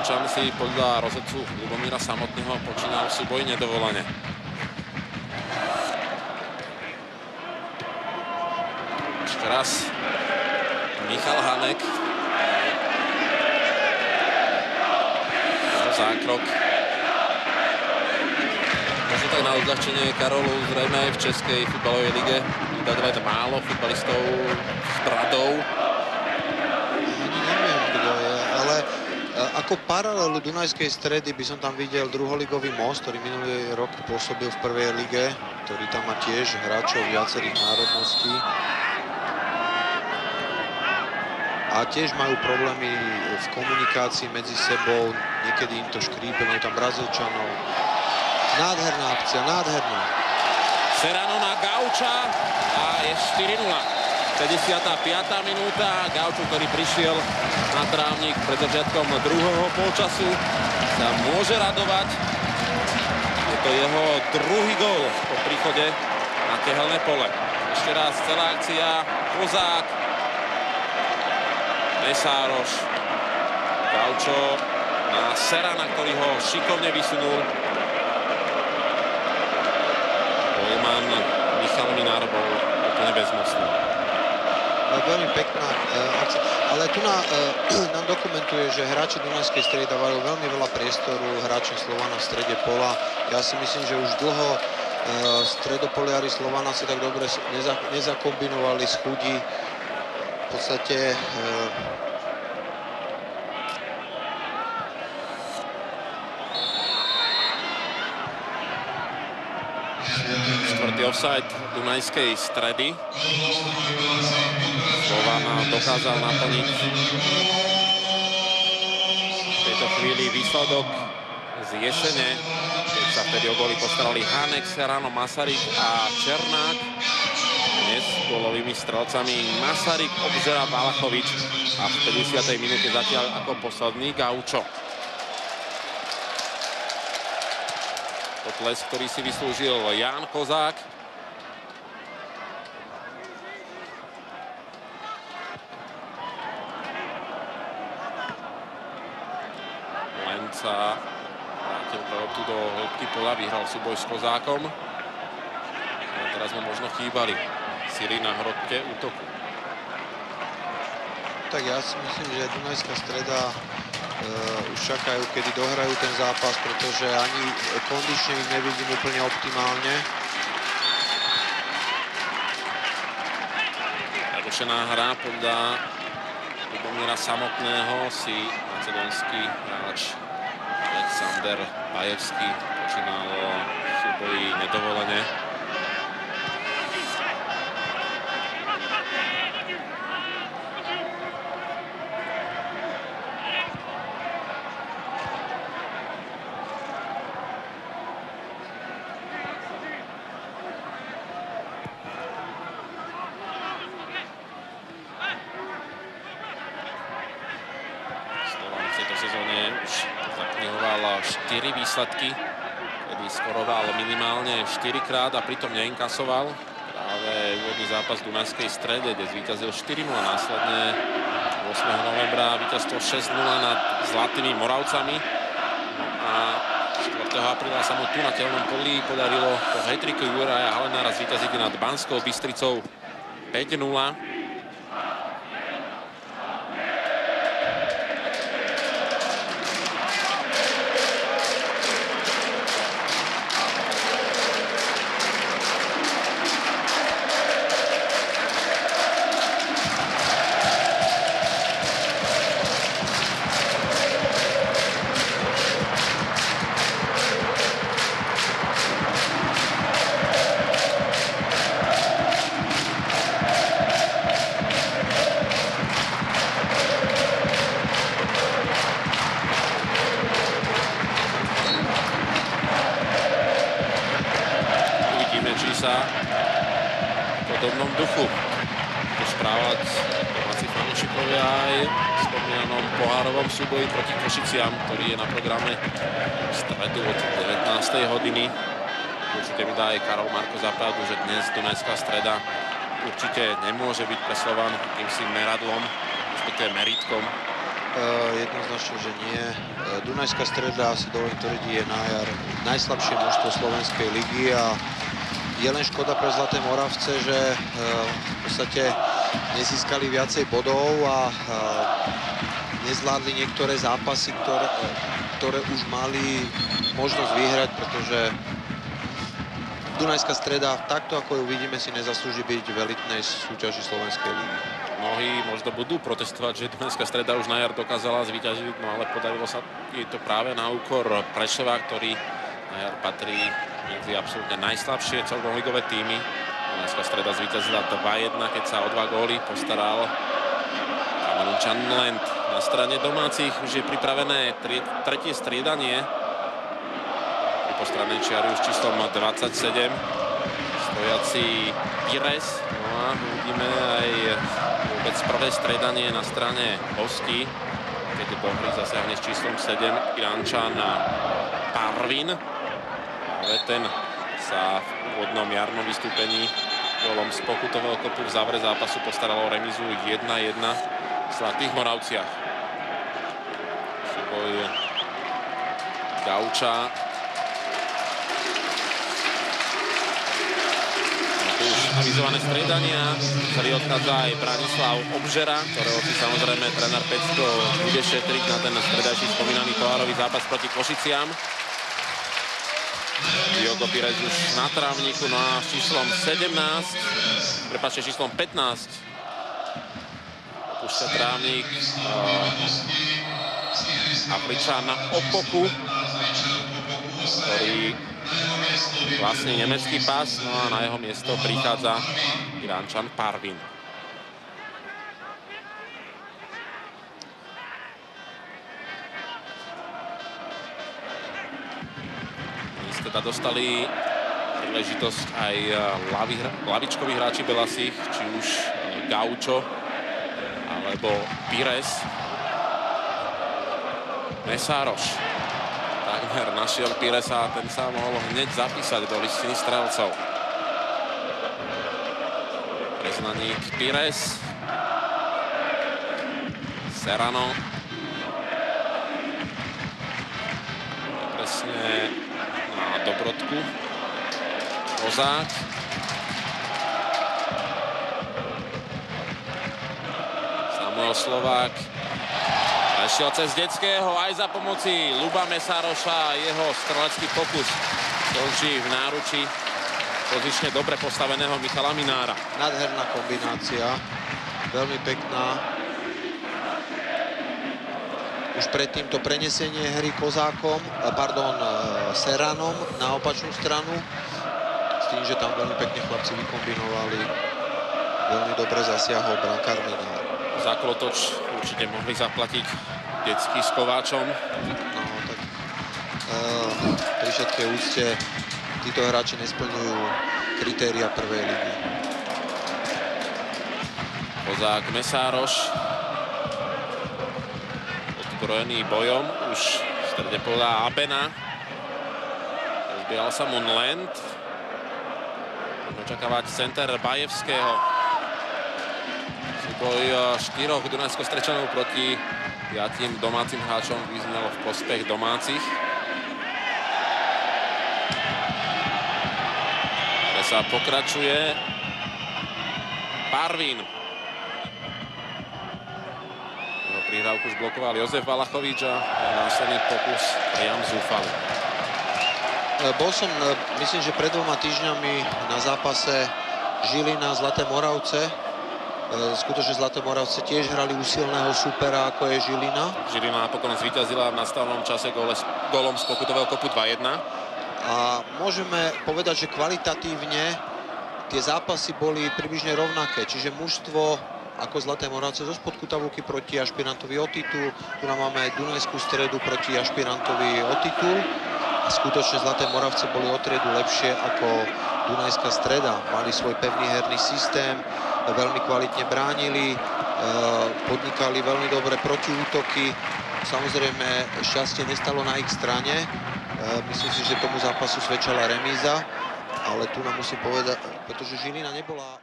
Radomčan si podľa rozhodcu Ľubomíra samotného počínal súboj nedovolene. Ešte raz Michal Hanek. Zákrok. Možno tak na odľahčenie Karolu zrejme aj v Českej futbalovej lige dať málo futbalistov s bradou. Ani neviem, kto je, ale ako paralelu Dunajskej Stredy by som tam videl druholigový Most, ktorý minulý rok pôsobil v prvej lige, ktorý tam má tiež hráčov viacerých národností. A tiež majú problémy v komunikácii medzi sebou, niekedy im to škrípe, majú tam Brazílčanov. Nádherná akcia, nádherná. Serrano na Gauča a je 4-0. 55. minúta. Gaučo, ktorý prišiel na trávnik pred začiatkom druhého polčasu, sa môže radovať. Je to jeho druhý gól po príchode na tehelné pole. Ešte raz celá akcia. Kozák, Mesároš, Gaučo na Serrana, ktorý ho šikovne vysunul. Golman Michal Minár bol úplne bezmocný. Veľmi pekná akcia. Ale tu nám dokumentuje, že hráči Dunajskej Stredy dávajú veľmi veľa priestoru hráčom Slovana v strede pola. Ja si myslím, že už dlho stredopoliari Slovana si tak dobre nezakombinovali z chudí. V podstate štvrtý offside Dunajskej Stredy. Slovan dokázal naplniť v tejto chvíli výsledok z jesene, keď sa vtedy o góly postarali Hanek, Serrano, Masaryk a Černák. Dnes gólovými strelcami Masaryk, Obzera, Balachovič a v 50. minúte zatiaľ ako posledný Gaučo. Potlesk, ktorý si vyslúžil Ján Kozák. Lenca vrátil loptu do hĺbky pola, vyhral súboj s Kozákom. A teraz mu možno chýbali sily na hrote útoku. tak ja si myslím, že Dunajská Streda už čakajú, kedy dohrajú ten zápas, pretože ani kondične ich nevidím úplne optimálne. Narušená hra podľa Ľubomíra samotného si macedónsky hráč Aleksandr Bajevský počínal v súboji nedovolene. Zaknihoval 4 výsledky, kedy skoroval minimálne 4-krát a pritom neinkasoval. Práve úvodný zápas v Dunajskej Strede, kde zvíťazil 4-0, následne 8. novembra víťazstvo 6-0 nad Zlatými Moravcami. A 4. apríla sa mu tu na tehelnom poli podarilo po hat-tricku Juraja Halenára zvíťaziť nad Banskou Bystricou 5-0. Podobnom duchu správať domáci fanúšikovia aj v spomínanom pohárovom súboji proti Košiciam, ktorý je na programe v stredu od 19. hodiny. Určite mi dá aj Karol Marko za pravdu, že dnes Dunajská Streda určite nemôže byť pre Slovan akýmsi meradlom, respektíve meritkom Jednoznačne, že nie. Dunajská Streda, si dovolím tvrdiť, je na jar najslabšie mužstvo Slovenskej ligy a je len škoda pre Zlaté Moravce, že v podstate nezískali viacej bodov a nezvládli niektoré zápasy, ktoré už mali možnosť vyhrať, pretože Dunajská Streda, takto ako ju vidíme, si nezaslúži byť v elitnej súťaži Slovenskej ligy. Mnohí možno budú protestovať, že Dunajská Streda už na jar dokázala zvíťaziť, no ale podarilo sa je to práve na úkor Prešova, ktorý na jar patrí medzi absolútne najslabšie celkoligové týmy. Dunajská Streda zvíťazila 2-1, keď sa o 2 góly postaral Kamerunčan Lent. Na strane domácich už je pripravené tretie striedanie. Pri postrannej čiari už číslom 27 stojaci Pires. No a uvidíme aj vôbec prvé striedanie na strane hostí, keď do hry zasiahne s číslom 7 Irančan Parvin. Ale ten sa v úvodnom jarnom vystúpení golom z pokutového kopu v závere zápasu postaralo o remízu 1-1 v Zlatých Moravciach. Súboj Gauča. Tu už avizované striedania, ktorý odchádza aj Branislav Obžera, ktorého si samozrejme tréner Pecko bude šetriť na ten stredajší spomínaný pohárový zápas proti Košiciam. Diogo Pires už na trávniku, no a s číslom 17, prepáčte, číslom 15 opúšťa trávnik Afričan Opoku, ktorý vlastne nemecký pás, no a na jeho miesto prichádza Irančan Parvin. Teda dostali príležitosť aj lavičkoví hráči Belasich, či už Gaučo alebo Pires. Mesároš takmer našiel Piresa a ten sa mohol hneď zapísať do listiny strelcov. Preznaník Pires. Serrano. Presne na Dobrotku. Kozák. Samuel Slovák. Prešiel cez Detského aj za pomoci Ľuba Mesároša a jeho strelecký pokus končí v náručí pozične dobre postaveného Michala Minára. Nádherná kombinácia, veľmi pekná. Už predtým to prenesenie hry Serranom na opačnú stranu. S tým, že tam veľmi pekne chlapci vykombinovali. Veľmi dobre zasiahol brankár Minár. Za Klotoč určite mohli zaplatiť Detský s Kováčom. No, tak pri všetkej úcte títo hráči nesplňujú kritéria prvej ligy. Kozák Mesároš. Odbrojený bojom. Už v strede pola Abena. Rozbiehal sa mu Lent. Očakávať center Bajevského. Súboj 4 Dunajsko-Strečanov proti 5 domácim hráčom vyznelo v prospech domácich. Kde sa pokračuje. Parvin. Jeho prihrávku už blokoval Jozef Valachovič a následný pokus priam zúfalý. Bol som, myslím, že pred 2 týždňami na zápase Žilina Zlaté Moravce. Skutočne Zlaté Moravce tiež hrali úsilného supera, ako je Žilina. Žilina napokon zvíťazila v nastavenom čase gólom z pokutového kopu 2-1. A môžeme povedať, že kvalitatívne tie zápasy boli približne rovnaké. Čiže mužstvo ako Zlaté Moravce zo spodku tabulky proti ašpirantovi o titul. Tu nám máme aj Dunajskú Stredu proti ašpirantovi o titul. A skutočne Zlaté Moravce boli o triedu lepšie ako Dunajská Streda. Mali svoj pevný herný systém, veľmi kvalitne bránili, podnikali veľmi dobre protiútoky. Samozrejme, šťastie nestalo na ich strane. Myslím si, že tomu zápasu svedčala remíza, ale tu nám musím povedať, pretože Žilina nebola